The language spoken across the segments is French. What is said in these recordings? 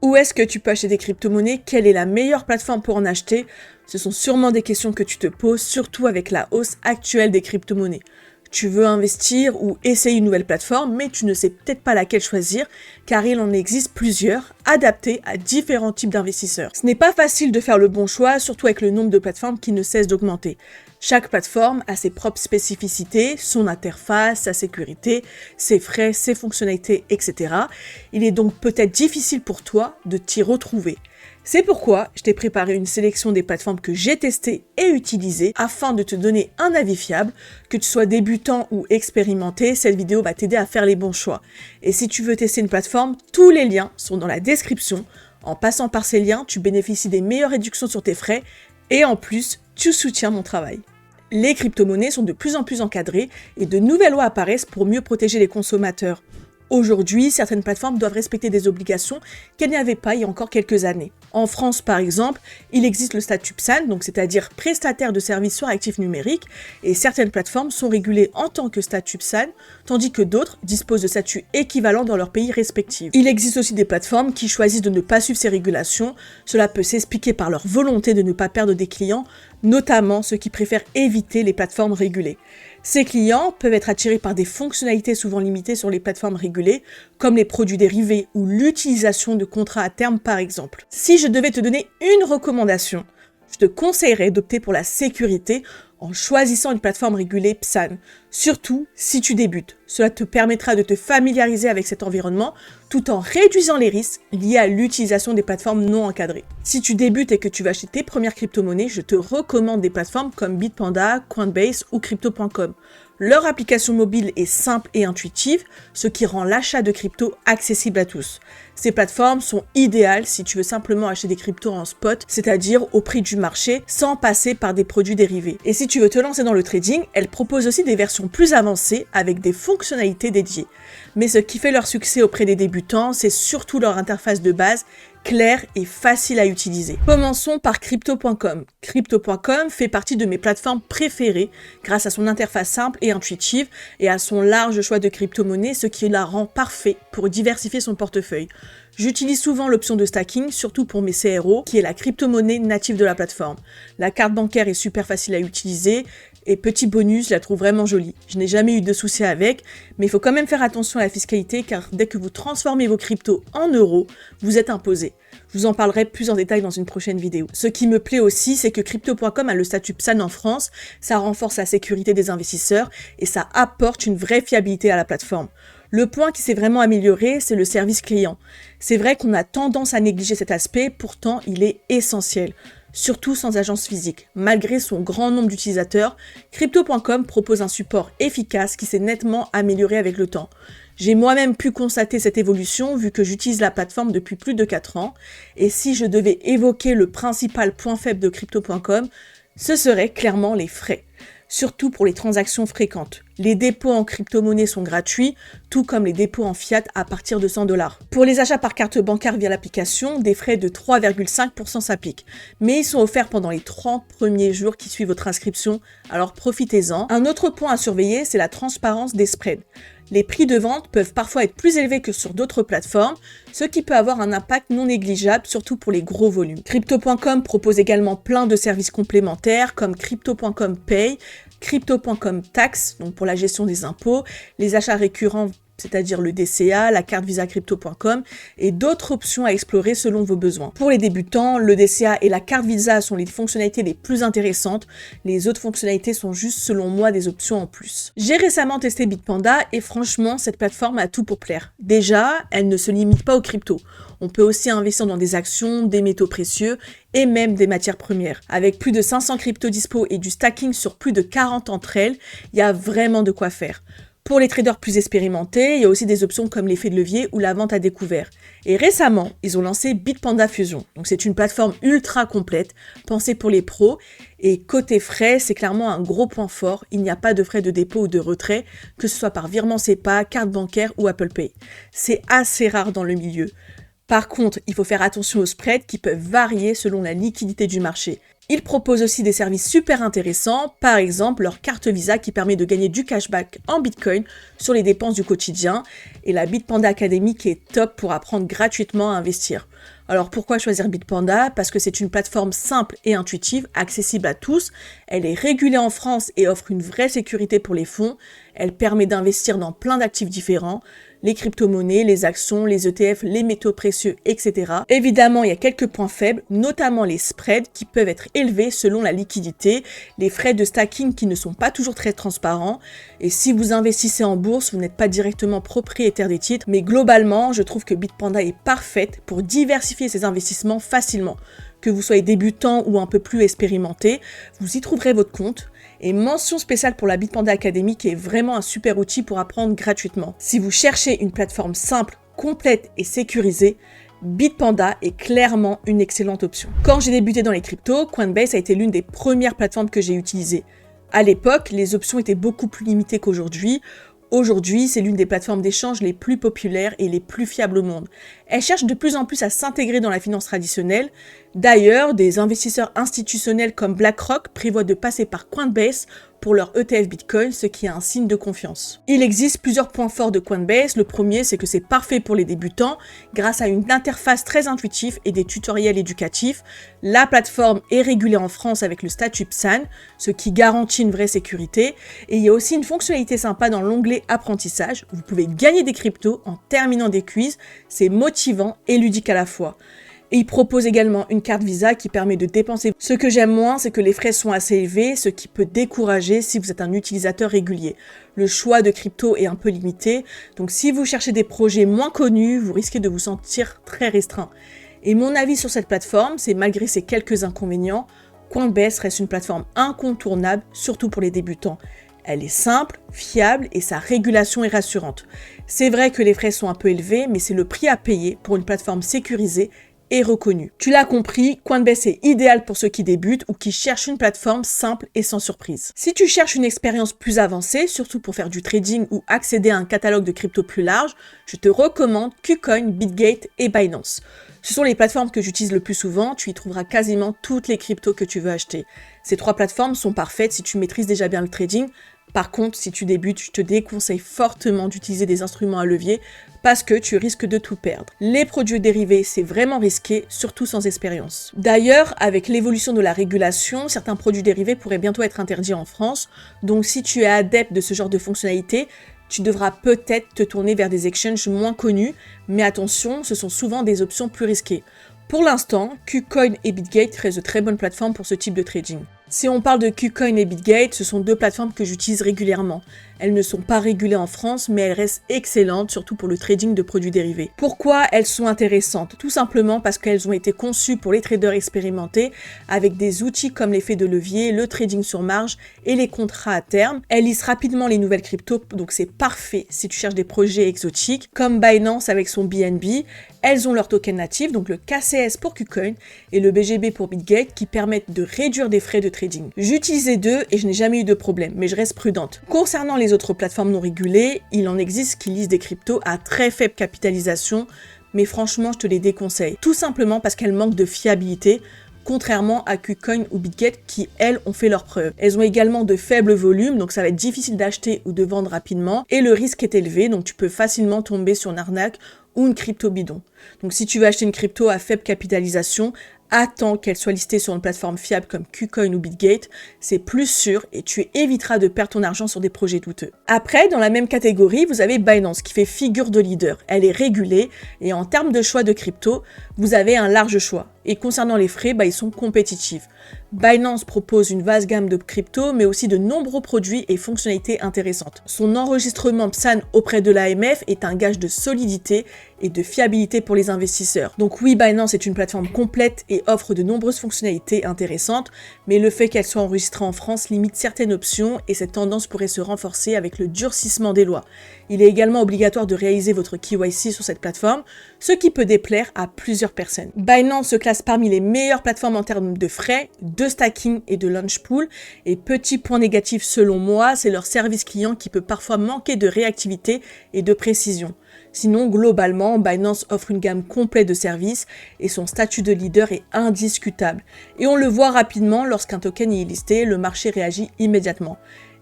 Où est-ce que tu peux acheter des crypto-monnaies? Quelle est la meilleure plateforme pour en acheter? Ce sont sûrement des questions que tu te poses, surtout avec la hausse actuelle des crypto-monnaies. Tu veux investir ou essayer une nouvelle plateforme, mais tu ne sais peut-être pas laquelle choisir, car il en existe plusieurs, adaptées à différents types d'investisseurs. Ce n'est pas facile de faire le bon choix, surtout avec le nombre de plateformes qui ne cesse d'augmenter. Chaque plateforme a ses propres spécificités, son interface, sa sécurité, ses frais, ses fonctionnalités, etc. Il est donc peut-être difficile pour toi de t'y retrouver. C'est pourquoi je t'ai préparé une sélection des plateformes que j'ai testées et utilisées afin de te donner un avis fiable. Que tu sois débutant ou expérimenté, cette vidéo va t'aider à faire les bons choix. Et si tu veux tester une plateforme, tous les liens sont dans la description. En passant par ces liens, tu bénéficies des meilleures réductions sur tes frais et en plus, tu soutiens mon travail. Les crypto-monnaies sont de plus en plus encadrées et de nouvelles lois apparaissent pour mieux protéger les consommateurs. Aujourd'hui, certaines plateformes doivent respecter des obligations qu'elles n'avaient pas il y a encore quelques années. En France, par exemple, il existe le statut PSAN, donc c'est-à-dire prestataire de services sur actifs numériques, et certaines plateformes sont régulées en tant que statut PSAN, tandis que d'autres disposent de statuts équivalents dans leur pays respectifs. Il existe aussi des plateformes qui choisissent de ne pas suivre ces régulations. Cela peut s'expliquer par leur volonté de ne pas perdre des clients, notamment ceux qui préfèrent éviter les plateformes régulées. Ces clients peuvent être attirés par des fonctionnalités souvent limitées sur les plateformes régulées, comme les produits dérivés ou l'utilisation de contrats à terme par exemple. Si je devais te donner une recommandation, je te conseillerais d'opter pour la sécurité en choisissant une plateforme régulée PSAN, surtout si tu débutes. Cela te permettra de te familiariser avec cet environnement tout en réduisant les risques liés à l'utilisation des plateformes non encadrées. Si tu débutes et que tu vas acheter tes premières crypto-monnaies, je te recommande des plateformes comme Bitpanda, Coinbase ou Crypto.com. Leur application mobile est simple et intuitive, ce qui rend l'achat de crypto accessible à tous. Ces plateformes sont idéales si tu veux simplement acheter des cryptos en spot, c'est-à-dire au prix du marché, sans passer par des produits dérivés. Et si tu veux te lancer dans le trading, elles proposent aussi des versions plus avancées avec des fonctionnalités dédiées. Mais ce qui fait leur succès auprès des débutants, c'est surtout leur interface de base, claire et facile à utiliser. Commençons par Crypto.com. Crypto.com fait partie de mes plateformes préférées grâce à son interface simple et intuitive et à son large choix de crypto-monnaies, ce qui la rend parfait pour diversifier son portefeuille. J'utilise souvent l'option de stacking, surtout pour mes CRO, qui est la crypto-monnaie native de la plateforme. La carte bancaire est super facile à utiliser, et petit bonus, je la trouve vraiment jolie. Je n'ai jamais eu de soucis avec, mais il faut quand même faire attention à la fiscalité, car dès que vous transformez vos cryptos en euros, vous êtes imposé. Je vous en parlerai plus en détail dans une prochaine vidéo. Ce qui me plaît aussi, c'est que Crypto.com a le statut PSAN en France, ça renforce la sécurité des investisseurs, et ça apporte une vraie fiabilité à la plateforme. Le point qui s'est vraiment amélioré, c'est le service client. C'est vrai qu'on a tendance à négliger cet aspect, pourtant il est essentiel. Surtout sans agence physique. Malgré son grand nombre d'utilisateurs, Crypto.com propose un support efficace qui s'est nettement amélioré avec le temps. J'ai moi-même pu constater cette évolution vu que j'utilise la plateforme depuis plus de 4 ans. Et si je devais évoquer le principal point faible de Crypto.com, ce serait clairement les frais. Surtout pour les transactions fréquentes. Les dépôts en crypto-monnaie sont gratuits, tout comme les dépôts en fiat à partir de 100 $. Pour les achats par carte bancaire via l'application, des frais de 3,5% s'appliquent. Mais ils sont offerts pendant les 30 premiers jours qui suivent votre inscription, alors profitez-en. Un autre point à surveiller, c'est la transparence des spreads. Les prix de vente peuvent parfois être plus élevés que sur d'autres plateformes, ce qui peut avoir un impact non négligeable, surtout pour les gros volumes. Crypto.com propose également plein de services complémentaires comme Crypto.com Pay, Crypto.com Tax, donc pour la gestion des impôts, les achats récurrents, c'est-à-dire le DCA, la carte Visa Crypto.com et d'autres options à explorer selon vos besoins. Pour les débutants, le DCA et la carte Visa sont les fonctionnalités les plus intéressantes. Les autres fonctionnalités sont juste, selon moi, des options en plus. J'ai récemment testé Bitpanda et franchement, cette plateforme a tout pour plaire. Déjà, elle ne se limite pas aux cryptos. On peut aussi investir dans des actions, des métaux précieux et même des matières premières. Avec plus de 500 cryptos dispo et du stacking sur plus de 40 entre elles, il y a vraiment de quoi faire. Pour les traders plus expérimentés, il y a aussi des options comme l'effet de levier ou la vente à découvert. Et récemment, ils ont lancé Bitpanda Fusion. Donc c'est une plateforme ultra complète, pensée pour les pros. Et côté frais, c'est clairement un gros point fort. Il n'y a pas de frais de dépôt ou de retrait, que ce soit par virement SEPA, carte bancaire ou Apple Pay. C'est assez rare dans le milieu. Par contre, il faut faire attention aux spreads qui peuvent varier selon la liquidité du marché. Ils proposent aussi des services super intéressants, par exemple leur carte Visa qui permet de gagner du cashback en Bitcoin sur les dépenses du quotidien, et la Bitpanda Academy qui est top pour apprendre gratuitement à investir. Alors pourquoi choisir Bitpanda? Parce que c'est une plateforme simple et intuitive, accessible à tous, elle est régulée en France et offre une vraie sécurité pour les fonds, elle permet d'investir dans plein d'actifs différents, les crypto-monnaies, les actions, les ETF, les métaux précieux, etc. Évidemment, il y a quelques points faibles, notamment les spreads qui peuvent être élevés selon la liquidité, les frais de stacking qui ne sont pas toujours très transparents, et si vous investissez en bourse, vous n'êtes pas directement propriétaire des titres, mais globalement, je trouve que Bitpanda est parfaite pour diversifier ses investissements facilement. Que vous soyez débutant ou un peu plus expérimenté, vous y trouverez votre compte. Et mention spéciale pour la Bitpanda Academy qui est vraiment un super outil pour apprendre gratuitement. Si vous cherchez une plateforme simple, complète et sécurisée, Bitpanda est clairement une excellente option. Quand j'ai débuté dans les cryptos, Coinbase a été l'une des premières plateformes que j'ai utilisées. À l'époque, les options étaient beaucoup plus limitées qu'aujourd'hui. Aujourd'hui, c'est l'une des plateformes d'échange les plus populaires et les plus fiables au monde. Elle cherche de plus en plus à s'intégrer dans la finance traditionnelle. D'ailleurs, des investisseurs institutionnels comme BlackRock prévoient de passer par Coinbase pour leur ETF Bitcoin, ce qui est un signe de confiance. Il existe plusieurs points forts de Coinbase. Le premier, c'est que c'est parfait pour les débutants grâce à une interface très intuitive et des tutoriels éducatifs. La plateforme est régulée en France avec le statut PSAN, ce qui garantit une vraie sécurité. Et il y a aussi une fonctionnalité sympa dans l'onglet apprentissage. Vous pouvez gagner des cryptos en terminant des quiz. C'est motivant et ludique à la fois. Et il propose également une carte Visa qui permet de dépenser. Ce que j'aime moins, c'est que les frais sont assez élevés, ce qui peut décourager si vous êtes un utilisateur régulier. Le choix de crypto est un peu limité, donc si vous cherchez des projets moins connus, vous risquez de vous sentir très restreint. Et mon avis sur cette plateforme, c'est malgré ses quelques inconvénients, Coinbase reste une plateforme incontournable, surtout pour les débutants. Elle est simple, fiable et sa régulation est rassurante. C'est vrai que les frais sont un peu élevés, mais c'est le prix à payer pour une plateforme sécurisée et reconnu. Tu l'as compris, Coinbase est idéal pour ceux qui débutent ou qui cherchent une plateforme simple et sans surprise. Si tu cherches une expérience plus avancée, surtout pour faire du trading ou accéder à un catalogue de crypto plus large, je te recommande KuCoin, Bitgate et Binance. Ce sont les plateformes que j'utilise le plus souvent, tu y trouveras quasiment toutes les cryptos que tu veux acheter. Ces trois plateformes sont parfaites si tu maîtrises déjà bien le trading. Par contre, si tu débutes, je te déconseille fortement d'utiliser des instruments à levier parce que tu risques de tout perdre. Les produits dérivés, c'est vraiment risqué, surtout sans expérience. D'ailleurs, avec l'évolution de la régulation, certains produits dérivés pourraient bientôt être interdits en France. Donc si tu es adepte de ce genre de fonctionnalité, tu devras peut-être te tourner vers des exchanges moins connus, mais attention, ce sont souvent des options plus risquées. Pour l'instant, KuCoin et Bitgate restent de très bonnes plateformes pour ce type de trading. Si on parle de KuCoin et Bitgate, ce sont deux plateformes que j'utilise régulièrement. Elles ne sont pas régulées en France, mais elles restent excellentes, surtout pour le trading de produits dérivés. Pourquoi elles sont intéressantes? Tout simplement parce qu'elles ont été conçues pour les traders expérimentés, avec des outils comme l'effet de levier, le trading sur marge et les contrats à terme. Elles lisent rapidement les nouvelles cryptos, donc c'est parfait si tu cherches des projets exotiques, comme Binance avec son BNB. Elles ont leur token natif, donc le KCS pour KuCoin et le BGB pour Bitgate, qui permettent de réduire des frais de trading. J'utilise les deux et je n'ai jamais eu de problème, mais je reste prudente. Concernant les autres plateformes non régulées, il en existe qui lisent des cryptos à très faible capitalisation, mais franchement, je te les déconseille. Tout simplement parce qu'elles manquent de fiabilité, contrairement à KuCoin ou Bitgate qui, elles, ont fait leurs preuves. Elles ont également de faibles volumes, donc ça va être difficile d'acheter ou de vendre rapidement, et le risque est élevé, donc tu peux facilement tomber sur une arnaque ou une crypto bidon. Donc si tu veux acheter une crypto à faible capitalisation, attends qu'elle soit listée sur une plateforme fiable comme KuCoin ou Bitgate, c'est plus sûr et tu éviteras de perdre ton argent sur des projets douteux. Après, dans la même catégorie, vous avez Binance qui fait figure de leader. Elle est régulée et en termes de choix de crypto, vous avez un large choix. Et concernant les frais, ils sont compétitifs. Binance propose une vaste gamme de cryptos, mais aussi de nombreux produits et fonctionnalités intéressantes. Son enregistrement PSAN auprès de l'AMF est un gage de solidité et de fiabilité pour les investisseurs. Donc oui, Binance est une plateforme complète et offre de nombreuses fonctionnalités intéressantes, mais le fait qu'elle soit enregistrée en France limite certaines options et cette tendance pourrait se renforcer avec le durcissement des lois. Il est également obligatoire de réaliser votre KYC sur cette plateforme, ce qui peut déplaire à plusieurs personnes. Binance se classe parmi les meilleures plateformes en termes de frais, de stacking et de launch pool. Et petit point négatif selon moi, c'est leur service client qui peut parfois manquer de réactivité et de précision. Sinon, globalement, Binance offre une gamme complète de services et son statut de leader est indiscutable. Et on le voit rapidement, lorsqu'un token y est listé, le marché réagit immédiatement.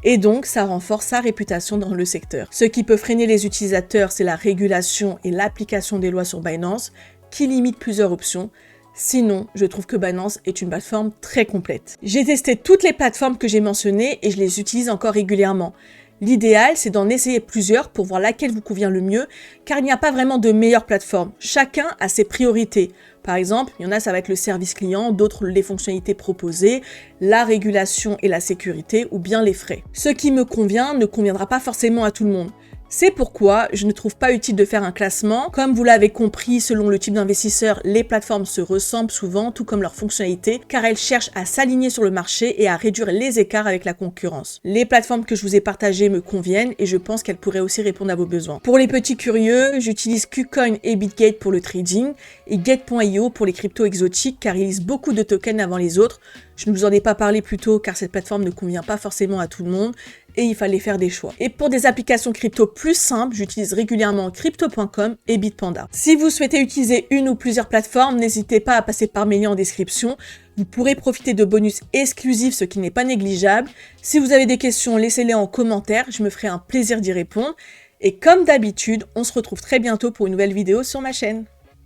Et donc, ça renforce sa réputation dans le secteur. Ce qui peut freiner les utilisateurs, c'est la régulation et l'application des lois sur Binance, qui limitent plusieurs options. Sinon, je trouve que Binance est une plateforme très complète. J'ai testé toutes les plateformes que j'ai mentionnées et je les utilise encore régulièrement. L'idéal, c'est d'en essayer plusieurs pour voir laquelle vous convient le mieux, car il n'y a pas vraiment de meilleure plateforme. Chacun a ses priorités. Par exemple, il y en a, ça va être le service client, d'autres les fonctionnalités proposées, la régulation et la sécurité, ou bien les frais. Ce qui me convient ne conviendra pas forcément à tout le monde. C'est pourquoi je ne trouve pas utile de faire un classement. Comme vous l'avez compris, selon le type d'investisseur, les plateformes se ressemblent souvent, tout comme leurs fonctionnalités, car elles cherchent à s'aligner sur le marché et à réduire les écarts avec la concurrence. Les plateformes que je vous ai partagées me conviennent et je pense qu'elles pourraient aussi répondre à vos besoins. Pour les petits curieux, j'utilise KuCoin et BitGate pour le trading et Gate.io pour les cryptos exotiques car ils lisent beaucoup de tokens avant les autres. Je ne vous en ai pas parlé plus tôt car cette plateforme ne convient pas forcément à tout le monde et il fallait faire des choix. Et pour des applications crypto plus simples, j'utilise régulièrement Crypto.com et Bitpanda. Si vous souhaitez utiliser une ou plusieurs plateformes, n'hésitez pas à passer par mes liens en description. Vous pourrez profiter de bonus exclusifs, ce qui n'est pas négligeable. Si vous avez des questions, laissez-les en commentaire, je me ferai un plaisir d'y répondre. Et comme d'habitude, on se retrouve très bientôt pour une nouvelle vidéo sur ma chaîne.